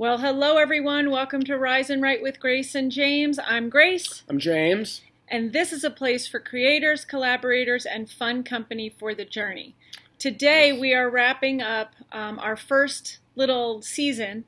Well, hello everyone. Welcome to Rise and Write with Grace and James. I'm Grace. I'm James. And this is a place for creators, collaborators, and fun company for the journey. Today we are wrapping up our first little season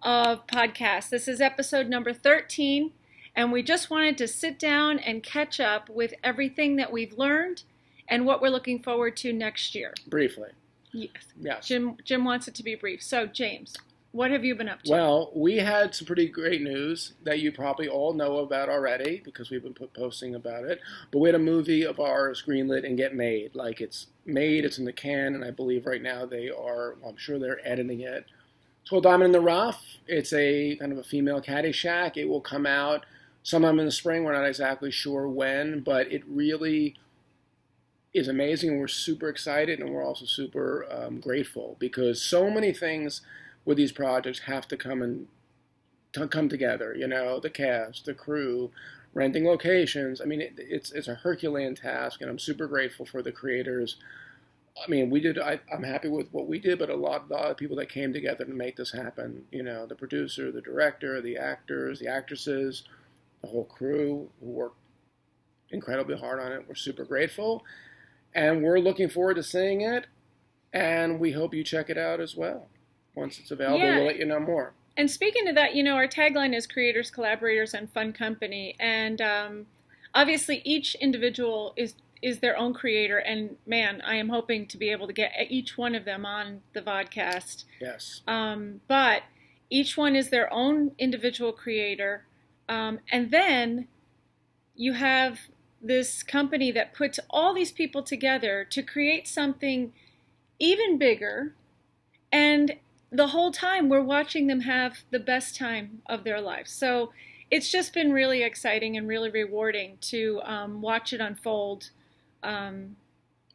of podcasts. This is episode number 13, and we just wanted to sit down and catch up with everything that we've learned and what we're looking forward to next year. Briefly. Yes. Jim wants it to be brief. So, James, what have you been up to? Well, we had some pretty great news that you probably all know about already because we've been posting about it. But we had a movie of ours greenlit and get made. Like, it's made, it's in the can, and I believe right now I'm sure they're editing it. It's called Diamond in the Rough. It's a kind of a female Caddyshack. It will come out sometime in the spring. We're not exactly sure when, but it really is amazing, and we're super excited, and we're also super grateful because so many things with these projects have to come together. You know, the cast, the crew, renting locations. I mean, it's a Herculean task, and I'm super grateful for the creators. I mean, I'm happy with what we did, but a lot of people that came together to make this happen. You know, the producer, the director, the actors, the actresses, the whole crew who worked incredibly hard on it. We're super grateful, and we're looking forward to seeing it, and we hope you check it out as well. Once it's available, We'll let you know more. And speaking of that, you know, our tagline is creators, collaborators, and fun company. And obviously each individual is their own creator. And man, I am hoping to be able to get each one of them on the vodcast. Yes. But each one is their own individual creator. And then you have this company that puts all these people together to create something even bigger. And the whole time we're watching them have the best time of their lives. So it's just been really exciting and really rewarding to watch it unfold. And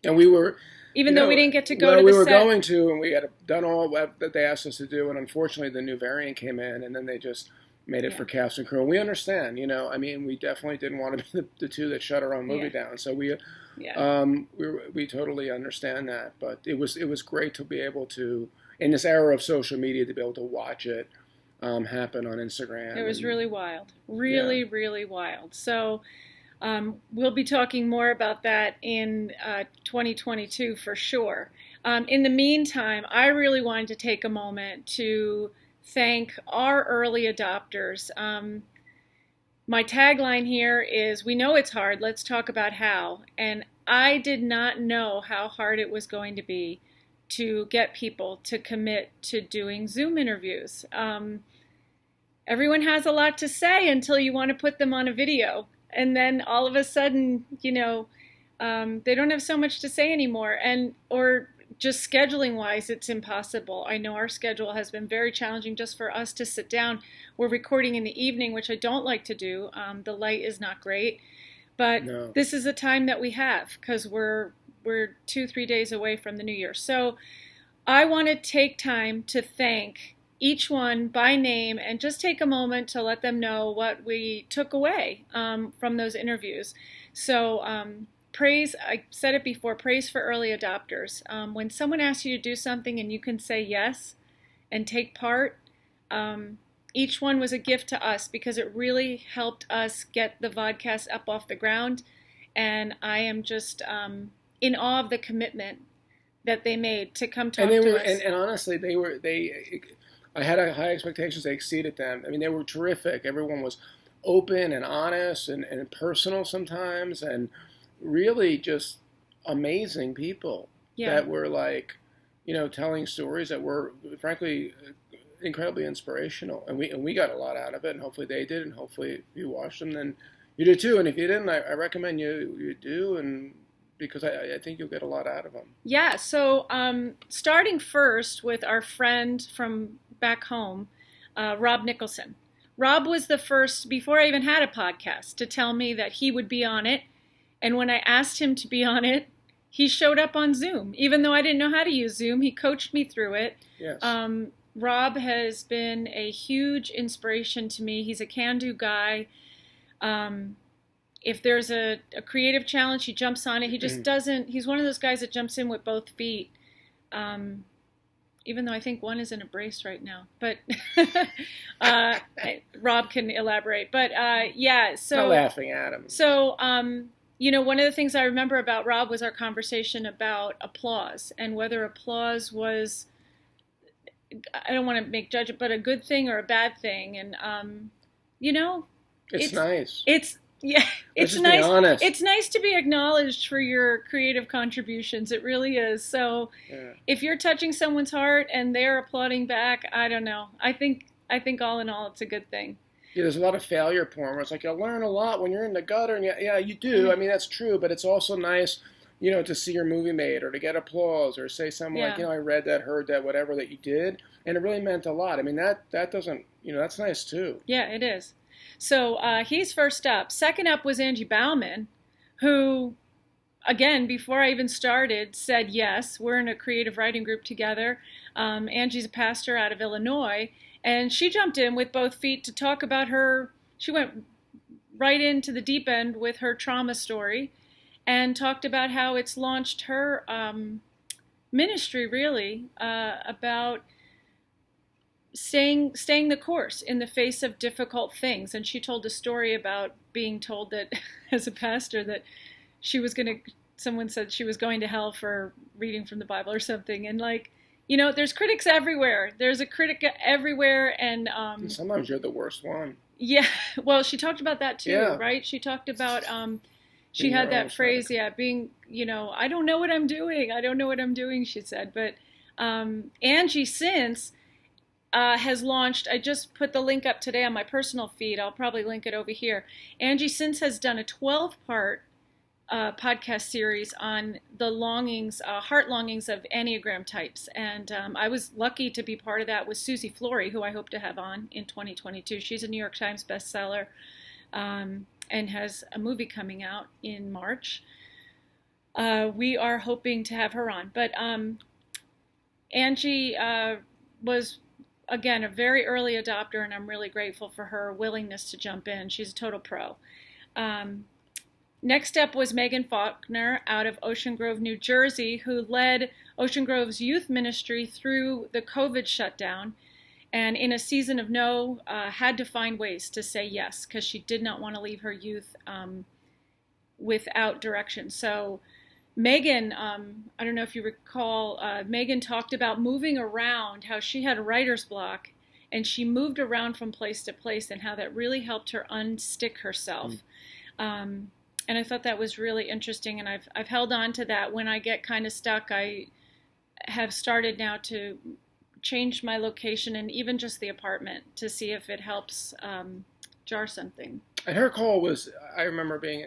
we were, even though we didn't get to go to the set. Well, we were going to, and we had done all that they asked us to do, and unfortunately the new variant came in, and then they just made it for cast and crew. And we understand, you know, I mean, we definitely didn't want to be the two that shut our own movie down. So we totally understand that. But it was great to be able to, in this era of social media, to be able to watch it happen on Instagram. It was really wild. Really wild. So we'll be talking more about that in 2022 for sure. In the meantime, I really wanted to take a moment to thank our early adopters. My tagline here is, we know it's hard, let's talk about how. And I did not know how hard it was going to be to get people to commit to doing Zoom interviews. Everyone has a lot to say until you want to put them on a video. And then all of a sudden, you know, they don't have so much to say anymore. Or just scheduling wise, it's impossible. I know our schedule has been very challenging just for us to sit down. We're recording in the evening, which I don't like to do. The light is not great. But This is a time that we have because we're 2-3 days away from the new year. So I want to take time to thank each one by name and just take a moment to let them know what we took away from those interviews. So praise, I said it before, praise for early adopters. When someone asks you to do something and you can say yes and take part, each one was a gift to us because it really helped us get the vodcast up off the ground. And I am just in awe of the commitment that they made to come talk to us. And honestly, I had high expectations. They exceeded them. I mean, they were terrific. Everyone was open and honest and personal sometimes, and really just amazing people that were like, you know, telling stories that were frankly incredibly inspirational. And we got a lot out of it, and hopefully they did, and hopefully if you watched them, then you did too. And if you didn't, I recommend you do, and because I think you'll get a lot out of them. Yeah, so starting first with our friend from back home, Rob Nicholson. Rob was the first, before I even had a podcast, to tell me that he would be on it. And when I asked him to be on it, he showed up on Zoom. Even though I didn't know how to use Zoom, he coached me through it. Yes. Rob has been a huge inspiration to me. He's a can-do guy. If there's a creative challenge, he jumps on it. He just doesn't, he's one of those guys that jumps in with both feet. even though I think one is in a brace right now. But Rob can elaborate. But yeah, so Not laughing at him. So one of the things I remember about Rob was our conversation about applause and whether applause was, I don't want to make judgment, but a good thing or a bad thing. And it's nice. Yeah, Let's it's just nice. Be honest. It's nice to be acknowledged for your creative contributions. It really is. So, if you're touching someone's heart and they're applauding back, I don't know. I think all in all, it's a good thing. Yeah, there's a lot of failure porn where it's like you learn a lot when you're in the gutter, and yeah, you do. Mm-hmm. I mean, that's true, but it's also nice, to see your movie made or to get applause or say something like, I read that, heard that, whatever that you did, and it really meant a lot. I mean, that doesn't, that's nice too. Yeah, it is. So he's first up. Second up was Angie Bauman, who, again, before I even started, said yes. We're in a creative writing group together. Angie's a pastor out of Illinois, and she jumped in with both feet to talk about she went right into the deep end with her trauma story and talked about how it's launched her ministry, really, about staying the course in the face of difficult things. And she told a story about being told that as a pastor that someone said she was going to hell for reading from the Bible or something. And there's critics everywhere. There's a critic everywhere. And sometimes you're the worst one. Yeah. Well, she talked about that too, right? She talked about, she had that phrase, being, I don't know what I'm doing. I don't know what I'm doing, she said. But Angie since has launched, I just put the link up today on my personal feed. I'll probably link it over here. Angie since has done a 12-part podcast series on the heart longings of Enneagram types. And I was lucky to be part of that with Susie Flory, who I hope to have on in 2022. She's a New York Times bestseller and has a movie coming out in March. We are hoping to have her on. But Angie was, again, a very early adopter, and I'm really grateful for her willingness to jump in. She's a total pro. Next up was Megan Faulkner out of Ocean Grove, New Jersey, who led Ocean Grove's youth ministry through the COVID shutdown. And in a season of no, had to find ways to say yes, because she did not want to leave her youth without direction. So Megan, I don't know if you recall, Megan talked about moving around, how she had a writer's block, and she moved around from place to place, and how that really helped her unstick herself. And I thought that was really interesting, and I've held on to that. When I get kind of stuck, I have started now to change my location and even just the apartment to see if it helps jar something. And her call was, I remember, being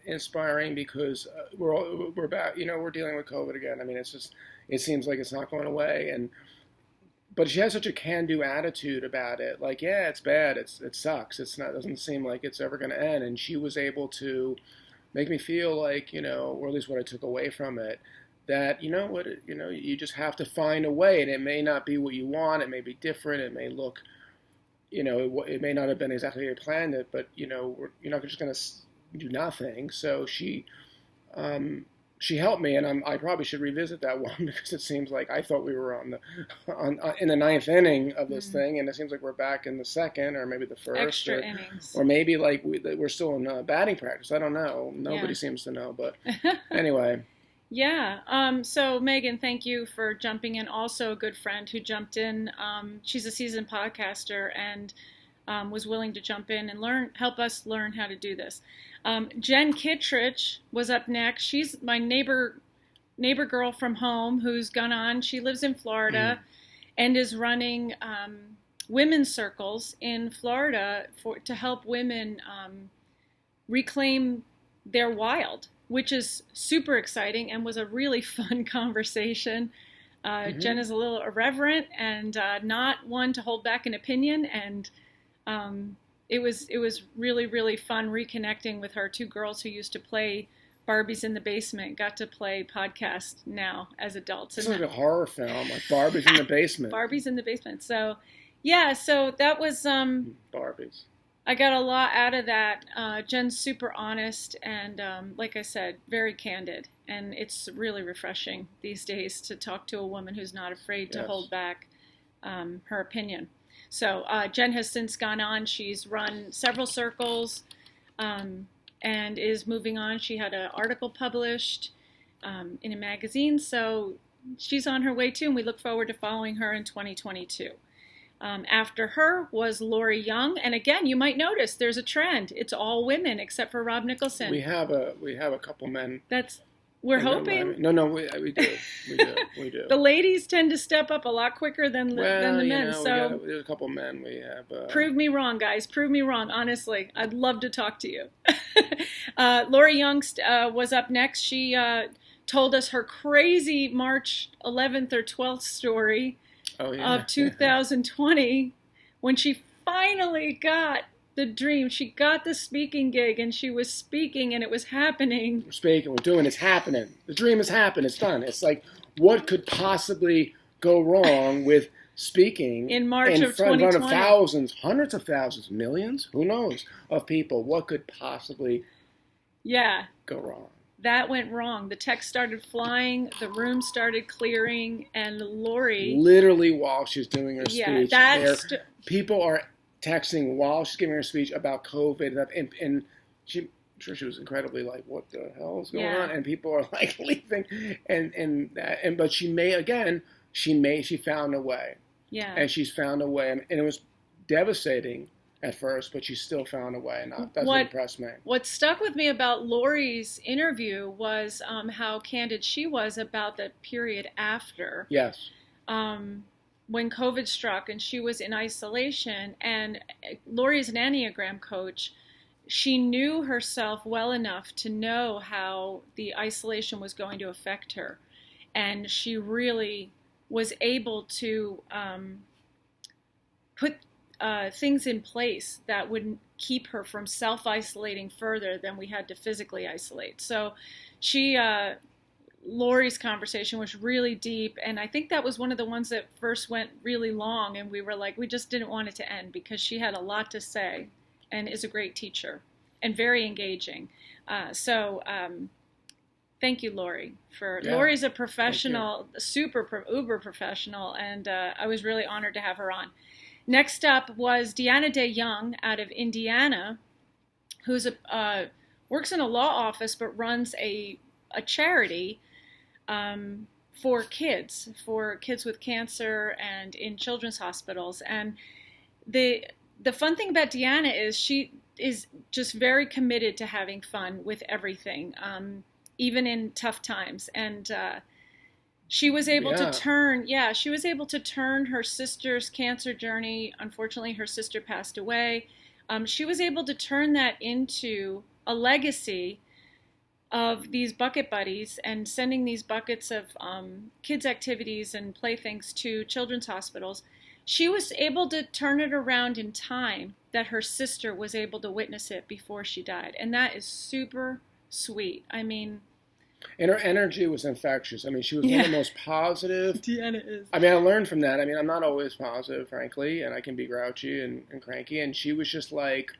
inspiring because we're back. We're dealing with COVID again. I mean, it seems like it's not going away, but she has such a can-do attitude about it. Like, yeah, it's bad. It sucks. It doesn't seem like it's ever going to end. And she was able to make me feel like, or at least what I took away from it, that, you just have to find a way. And it may not be what you want. It may be different. It may look, it may not have been exactly how you planned it, but, you're not just going to do nothing. So she helped me, and I probably should revisit that one because it seems like I thought we were in the ninth inning of this thing, and it seems like we're back in the second or maybe the first. Extra innings. Or maybe like we're still in batting practice. I don't know. Nobody seems to know, but anyway. Yeah. So Megan, thank you for jumping in. Also a good friend who jumped in. She's a seasoned podcaster and was willing to jump in and help us learn how to do this. Jen Kittredge was up next. She's my neighbor girl from home who's gone on. She lives in Florida and is running women's circles in Florida to help women reclaim their wild, which is super exciting and was a really fun conversation. Jen is a little irreverent and not one to hold back an opinion, and it was really, really fun reconnecting with her. Two girls who used to play Barbies in the Basement got to play podcast now as adults. It's like a horror film, like Barbies in the Basement. Barbies in the Basement. So, yeah, so that was... Barbies. I got a lot out of that. Jen's super honest and, like I said, very candid. And it's really refreshing these days to talk to a woman who's not afraid to hold back her opinion. So Jen has since gone on. She's run several circles and is moving on. She had an article published in a magazine. So she's on her way too, and we look forward to following her in 2022. After her was Lori Young, and again, you might notice there's a trend. It's all women except for Rob Nicholson. We have a couple men. We're hoping. No, we do. The ladies tend to step up a lot quicker than the men. So there's a couple men we have. Prove me wrong, guys. Prove me wrong. Honestly, I'd love to talk to you. Lori Young was up next. She told us her crazy March 11th or 12th story. Of 2020, when she finally got the dream. She got the speaking gig, and she was speaking, and it was happening. We're speaking, we're doing, it's happening. The dream has happened, it's done. It's like, what could possibly go wrong with speaking in March of 2020? In front of thousands, hundreds of thousands, millions, who knows, of people. What could possibly go wrong? That went wrong. The text started flying, the room started clearing, and Lori... Literally while she's doing her speech, people are texting while she's giving her speech about COVID, and I'm sure she was incredibly like, what the hell is going on? And people are like leaving, but she found a way. Yeah. And she's found a way, and it was devastating at first, but she still found a way, and that's what impressed me. What stuck with me about Lori's interview was how candid she was about the period after. Yes. When COVID struck and she was in isolation, and Lori is an Enneagram coach. She knew herself well enough to know how the isolation was going to affect her, and she really was able to put things in place that would keep her from self-isolating further than we had to physically isolate. So Lori's conversation was really deep, and I think that was one of the ones that first went really long, and we were like, we just didn't want it to end because she had a lot to say and is a great teacher and very engaging. Thank you, Lori. Lori's a professional, uber professional, and I was really honored to have her on. Next up was Deanna Day Young out of Indiana, who's works in a law office but runs a charity for kids with cancer and in children's hospitals. And the fun thing about Deanna is she is just very committed to having fun with everything, even in tough times. And she was able to turn her sister's cancer journey. Unfortunately, her sister passed away. She was able to turn that into a legacy of these bucket buddies and sending these buckets of kids' activities and playthings to children's hospitals. She was able to turn it around in time that her sister was able to witness it before she died. And that is super sweet. I mean... And her energy was infectious. I mean, she was one of the most positive. Deanna is. I mean, I learned from that. I mean, I'm not always positive, frankly, and I can be grouchy and cranky. And she was just like,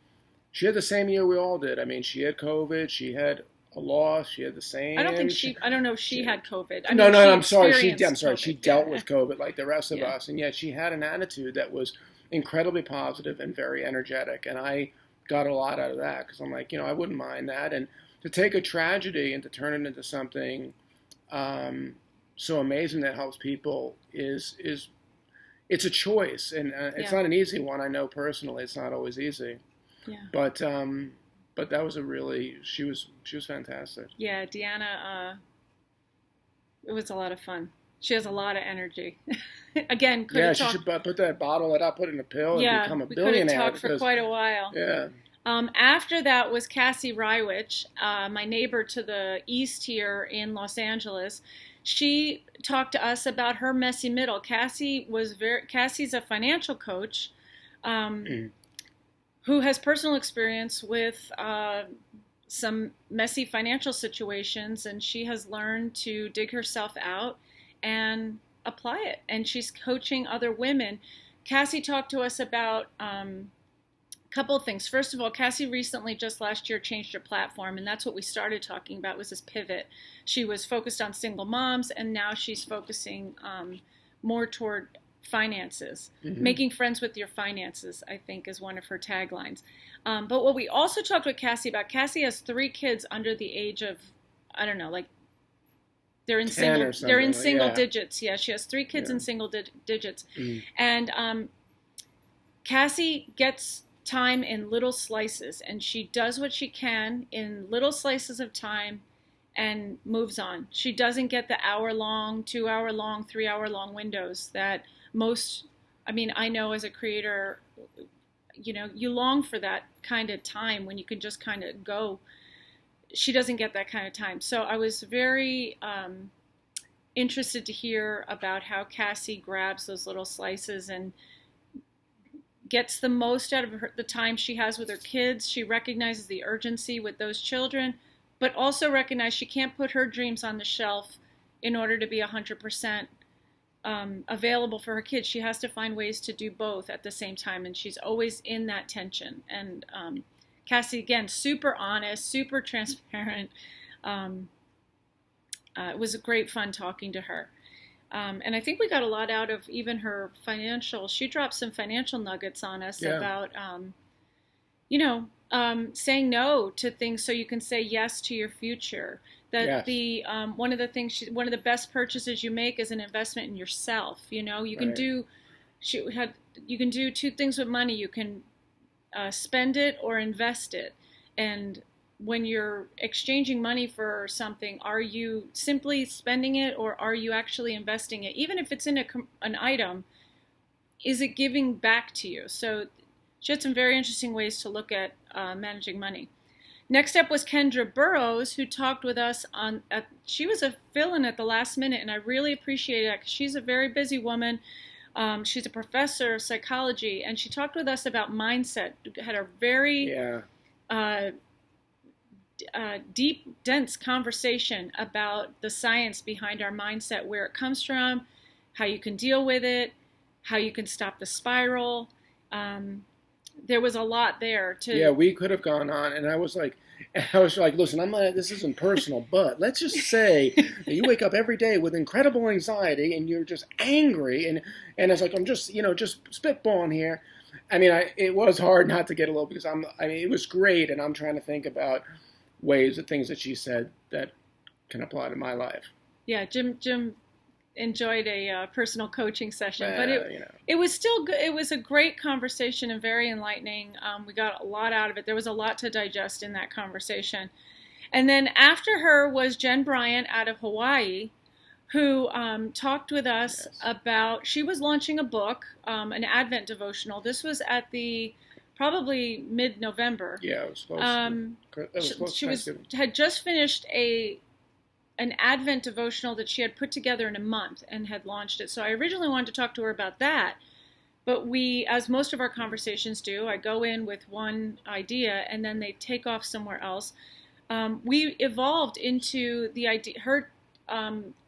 she had the same year we all did. I mean, she had COVID. She had a loss. She had the same. I don't know if she had COVID. I'm sorry. She dealt with COVID like the rest of us. And yet she had an attitude that was incredibly positive and very energetic. And I got a lot out of that because I'm like, I wouldn't mind that. And to take a tragedy and to turn it into something so amazing that helps people is it's a choice, and it's not an easy one. I know personally, it's not always easy. Yeah. But that was she was fantastic. Yeah, Deanna. It was a lot of fun. She has a lot of energy. Again, she should put that bottle it up, put it in a pill, and become a billionaire. We could have talked for quite a while. Yeah. After that was Cassie Rywich, my neighbor to the east here in Los Angeles. She talked to us about her messy middle. Cassie's a financial coach who has personal experience with some messy financial situations, and she has learned to dig herself out and apply it. And she's coaching other women. Cassie talked to us about Couple of things. First of all, Cassie recently, just last year, changed her platform, and that's what we started talking about, was this pivot. She was focused on single moms, and now she's focusing more toward finances. Mm-hmm. Making friends with your finances, I think, is one of her taglines. But what we also talked with Cassie about, Cassie has 3 kids under the age of, I don't know, like they're in single digits. Yeah, she has 3 kids in single digits. Mm. And Cassie gets time in little slices, and she does what she can in little slices of time and moves on. She doesn't get the hour-long, 2-hour-long, 3-hour-long windows that most, I mean, I know as a creator, you know, you long for that kind of time when you can just kind of go. She doesn't get that kind of time. So I was very interested to hear about how Cassie grabs those little slices and gets the most out of the time she has with her kids. She recognizes the urgency with those children, but also recognizes she can't put her dreams on the shelf in order to be 100% available for her kids. She has to find ways to do both at the same time, and she's always in that tension. And Cassie, again, super honest, super transparent. It was great fun talking to her. And I think we got a lot out of even her financial. She dropped some financial nuggets on us about, saying no to things so you can say yes to your future. That one of the best purchases you make is an investment in yourself. You know, you can do 2 things with money. You can spend it or invest it. And when you're exchanging money for something, are you simply spending it or are you actually investing it? Even if it's in an item, is it giving back to you? So she had some very interesting ways to look at managing money. Next up was Kendra Burrows, who talked with us she was a fill-in at the last minute, and I really appreciated that because she's a very busy woman. She's a professor of psychology, and she talked with us about mindset. Had a very deep, dense conversation about the science behind our mindset, where it comes from, how you can deal with it, how you can stop the spiral. There was a lot there too. Yeah, we could have gone on, and I was like, listen, this isn't personal, but let's just say that you wake up every day with incredible anxiety, and you're just angry, and it's like, I'm just spitballing here. I mean, it was hard not to get a little, because it was great, and I'm trying to think about ways of things that she said that can apply to my life. Yeah, Jim enjoyed a personal coaching session, but it was still good. It was a great conversation and very enlightening. We got a lot out of it. There was a lot to digest in that conversation. And then after her was Jen Bryant out of Hawaii, who talked with us about, she was launching a book, an Advent devotional. This was at probably mid-November. Yeah, it was close. She had just finished an Advent devotional that she had put together in a month and had launched it. So I originally wanted to talk to her about that. But we, as most of our conversations do, I go in with one idea and then they take off somewhere else. We evolved into the idea. Her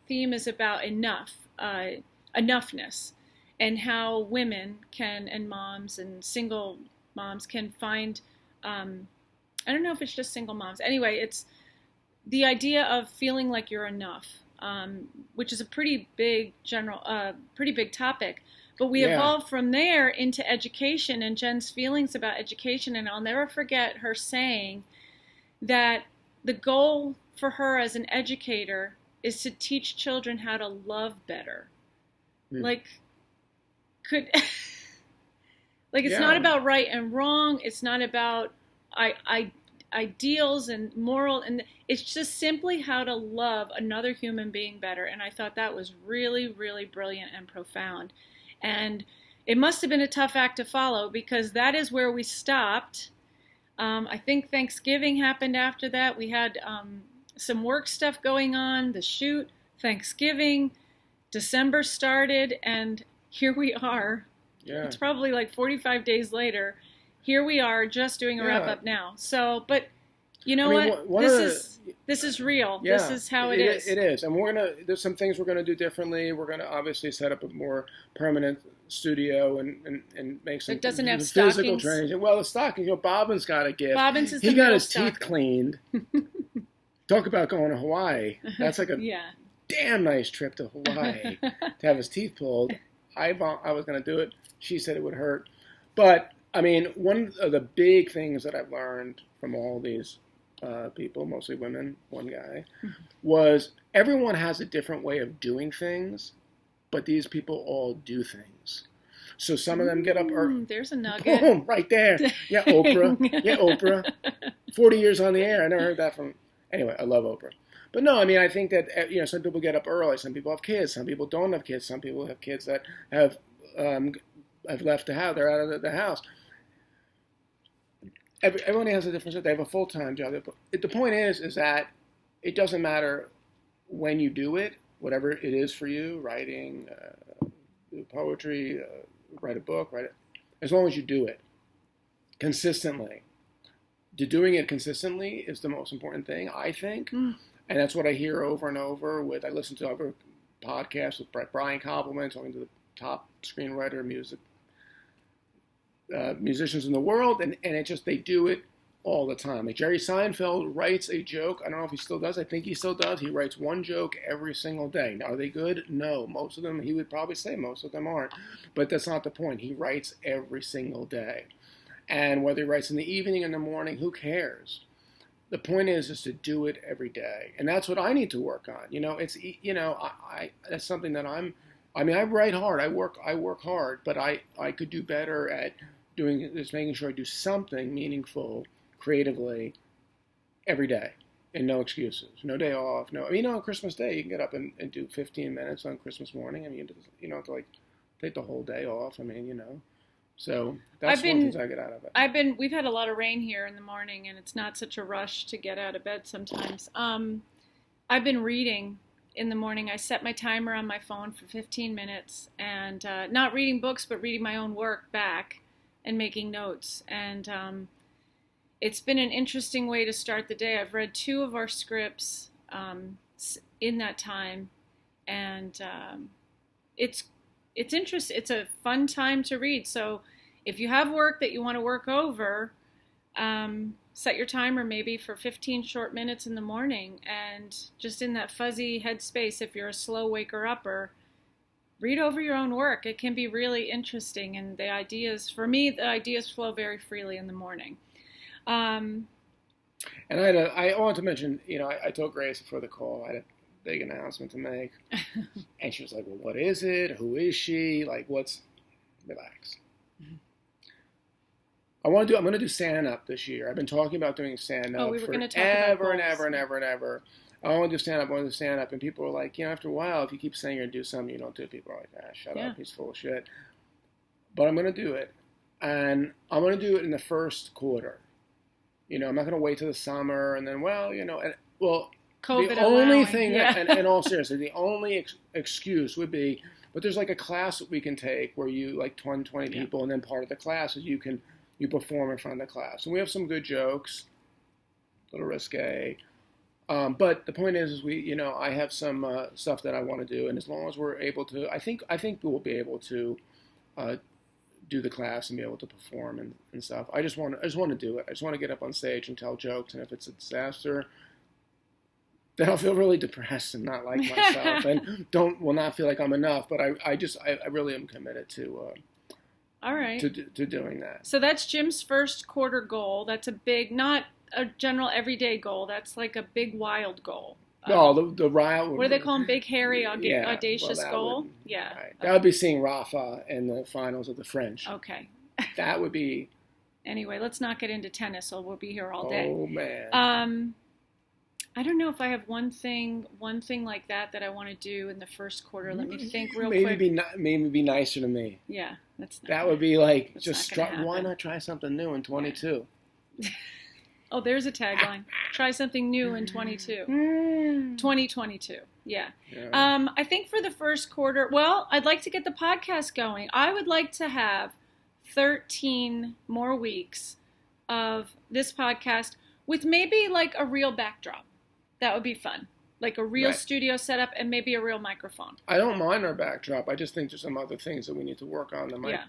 theme is about enoughness, and how women and moms and single moms can find, I don't know if it's just single moms. Anyway, it's the idea of feeling like you're enough, which is a pretty big topic. But we evolved from there into education and Jen's feelings about education. And I'll never forget her saying that the goal for her as an educator is to teach children how to love better. Like, it's not about right and wrong. It's not about ideals and moral, and it's just simply how to love another human being better. And I thought that was really, really brilliant and profound. And it must have been a tough act to follow, because that is where we stopped. I think Thanksgiving happened after that. We had some work stuff going on, the shoot, Thanksgiving, December started, and here we are. Yeah. It's probably like 45 days later. Here we are, just doing a wrap up now. So, but you know what? This is real. Yeah, this is how it is. It is, and there's some things we're gonna do differently. We're gonna obviously set up a more permanent studio and make some It doesn't have physical stockings. training. Well, the stockings, Bobbin's got a gift. Bobbins is he the got middle his stock. teeth cleaned. Talk about going to Hawaii. That's like a yeah. damn nice trip to Hawaii to have his teeth pulled. I was going to do it. She said it would hurt. But, I mean, one of the big things that I've learned from all these people, mostly women, one guy, was everyone has a different way of doing things, but these people all do things. So some of them get up early. There's a nugget. Boom, right there. Yeah, Oprah. Yeah, Oprah. 40 years on the air. I never heard that from... Anyway, I love Oprah. But no, I mean, I think that, some people get up early. Some people have kids. Some people don't have kids. Some people have kids that have left the house. They're out of the house. Everyone has a different... They have a full-time job. The point is that it doesn't matter when you do it, whatever it is for you, writing, poetry, write a book, as long as you do it consistently. Doing it consistently is the most important thing, I think. And that's what I hear over and over I listen to other podcasts with Brian Koppelman talking to the top screenwriter, musicians in the world, and it just, they do it all the time. Like Jerry Seinfeld writes a joke. I don't know if he still does. I think he still does. He writes one joke every single day. Now, are they good? No. Most of them, he would probably say most of them aren't. But that's not the point. He writes every single day. And whether he writes in the evening or in the morning, who cares? The point is to do it every day. And that's what I need to work on. That's something that I write hard. I work hard, but I could do better at doing this, making sure I do something meaningful creatively every day, and no excuses, no day off, no. On Christmas Day you can get up and do 15 minutes on Christmas morning. You don't have to take the whole day off. So that's one thing I get out of it. We've had a lot of rain here in the morning, and it's not such a rush to get out of bed sometimes. I've been reading in the morning. I set my timer on my phone for 15 minutes, and not reading books, but reading my own work back and making notes. And it's been an interesting way to start the day. I've read 2 of our scripts in that time, and it's interesting. It's a fun time to read. So if you have work that you want to work over, set your timer maybe for 15 short minutes in the morning, and just in that fuzzy headspace, if you're a slow waker-upper, read over your own work. It can be really interesting, and the ideas flow very freely in the morning. And I want to mention, I told Grace before the call, I had a big announcement to make, and she was like, well, what is it? Who is she? Relax. I'm going to do stand-up this year. I've been talking about doing stand-up for ever and ever and ever and ever. I want to do stand-up, and people are like, after a while, if you keep saying you're going to do something, you don't do it. People are like, shut up, he's full of shit. But I'm going to do it, and I'm going to do it in the first quarter. I'm not going to wait till the summer, and then, COVID the only thing, in all seriousness, the only excuse would be, but there's like a class that we can take where you, 20 people, and then part of the class is you perform in front of the class. And we have some good jokes, a little risque. But the point is I have some stuff that I want to do, and as long as we're able to, I think we'll be able to do the class and be able to perform and stuff. I just want to do it. I just want to get up on stage and tell jokes, and if it's a disaster, then I'll feel really depressed and not like myself, and will not feel like I'm enough. But I really am committed to. All right. To doing that. So that's Jim's first quarter goal. That's a big, not a general everyday goal. That's like a big wild goal. No, the wild. What do they call them? Big, hairy, audacious goal? Yeah. Right. That would be seeing Rafa in the finals of the French. Okay. That would be. Anyway, let's not get into tennis, or we'll be here all day. Oh, man. I don't know if I have one thing like that I want to do in the first quarter. Let me think real quick. Maybe be nicer to me. Yeah, that would be like, just why not try something new in 22? Yeah. Oh, there's a tagline. Try something new in 22. 2022. Yeah. I think for the first quarter, I'd like to get the podcast going. I would like to have 13 more weeks of this podcast with maybe like a real backdrop. That would be fun. like a real Right. studio setup and maybe a real microphone. I don't mind our backdrop. I just think there's some other things that we need to work on. Yeah.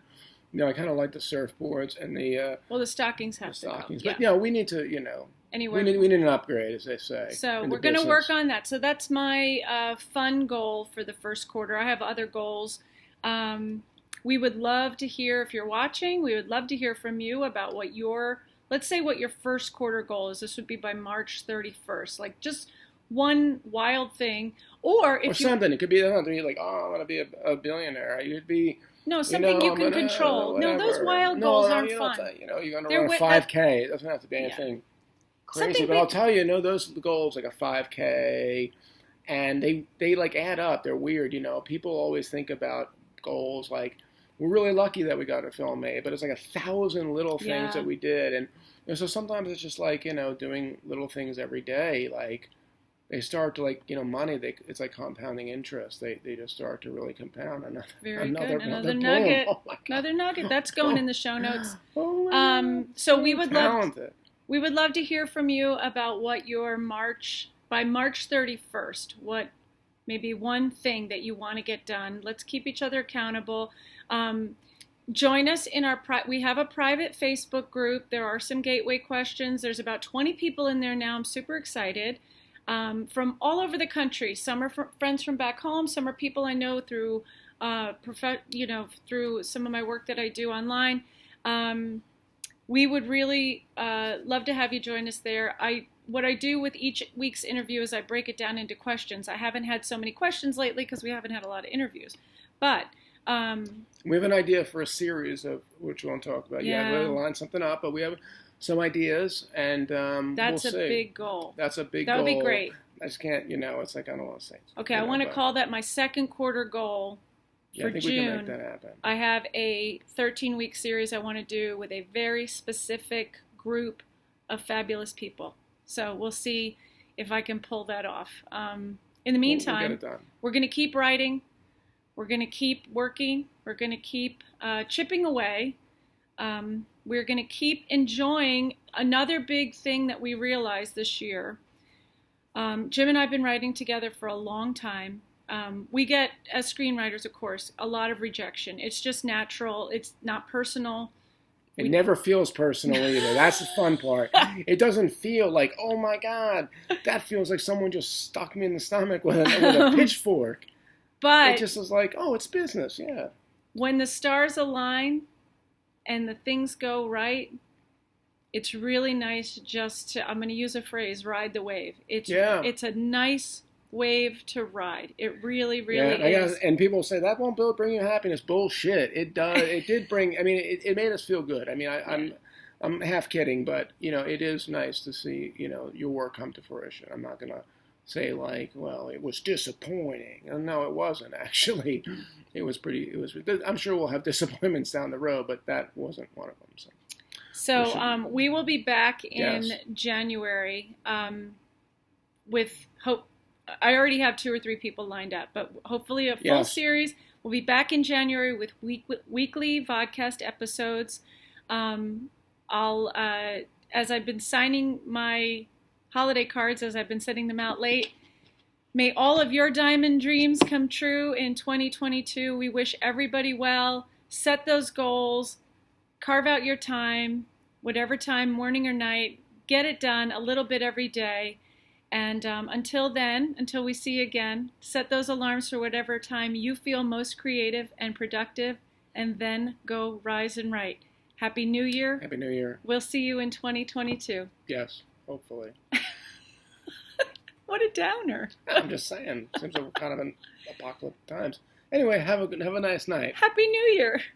I kind of like the surfboards and the Well, the stockings have stockings. to go. But, we need to, Anywhere. we need an upgrade, as they say. So we're going to work on that. So that's my fun goal for the first quarter. I have other goals. We would love to hear, if you're watching, we would love to hear from you about what let's say what your first quarter goal is. This would be by March 31st. Like just one wild thing. Or something. It could be like, I want to be a billionaire. It could be... No, something you can control. No, those wild goals aren't fun. You're going to run a 5K. It doesn't have to be anything crazy. But I'll tell you, those goals, like a 5K, and they like add up. They're weird, People always think about goals like, we're really lucky that we got a film made, but it's like 1,000 little things that we did. And so sometimes it's just like, doing little things every day, like, they start to money. It's like compounding interest. They just start to really compound. Another nugget. Oh another nugget. That's going in the show notes. So we would love to hear from you about what your by March 31st. What maybe one thing that you want to get done. Let's keep each other accountable. Join us in we have a private Facebook group. There are some gateway questions. There's about 20 people in there now. I'm super excited. From all over the country. Some are friends from back home. Some are people I know through, through some of my work that I do online. We would really love to have you join us there. What I do with each week's interview is I break it down into questions. I haven't had so many questions lately because we haven't had a lot of interviews. But we have an idea for a series of which we'll talk about. We'll line something up, but we have some ideas, and that's we'll see. Big goal. That's a big goal. That would be great. I just can't, it's like I don't want to say. Okay, I want to call that my second quarter goal for I think June. We can make that happen. I have a 13-week series I want to do with a very specific group of fabulous people. So we'll see if I can pull that off. In the meantime, we're going to keep writing. We're going to keep working. We're going to keep chipping away. We're going to keep enjoying another big thing that we realized this year. Jim and I have been writing together for a long time. We get, as screenwriters, of course, a lot of rejection. It's just natural. It's not personal. It never feels personal either. That's the fun part. It doesn't feel like, oh my God, that feels like someone just stuck me in the stomach with a pitchfork. But it just was like, oh, it's business, yeah. When the stars align and the things go right, it's really nice just to, I'm going to use a phrase, ride the wave. It's a nice wave to ride. It really, really is. And people say, that won't bring you happiness. Bullshit. It does. It did bring, it made us feel good. I'm half kidding, but, it is nice to see, your work come to fruition. I'm not going to say like, well, it was disappointing. No, it wasn't actually. I'm sure we'll have disappointments down the road, but that wasn't one of them. So we will be back in January with hope. I already have 2 or 3 people lined up, but hopefully a full series. We'll be back in January with weekly vodcast episodes. I'll, as I've been signing my holiday cards, as I've been sending them out late, may all of your diamond dreams come true in 2022. We wish everybody well. Set those goals. Carve out your time, whatever time, morning or night. Get it done a little bit every day. And until then, until we see you again, set those alarms for whatever time you feel most creative and productive, and then go rise and write. Happy New Year. Happy New Year. We'll see you in 2022. Yes, hopefully. What a downer. I'm just saying. Seems like kind of an apocalyptic times. Anyway, have a nice night. Happy New Year.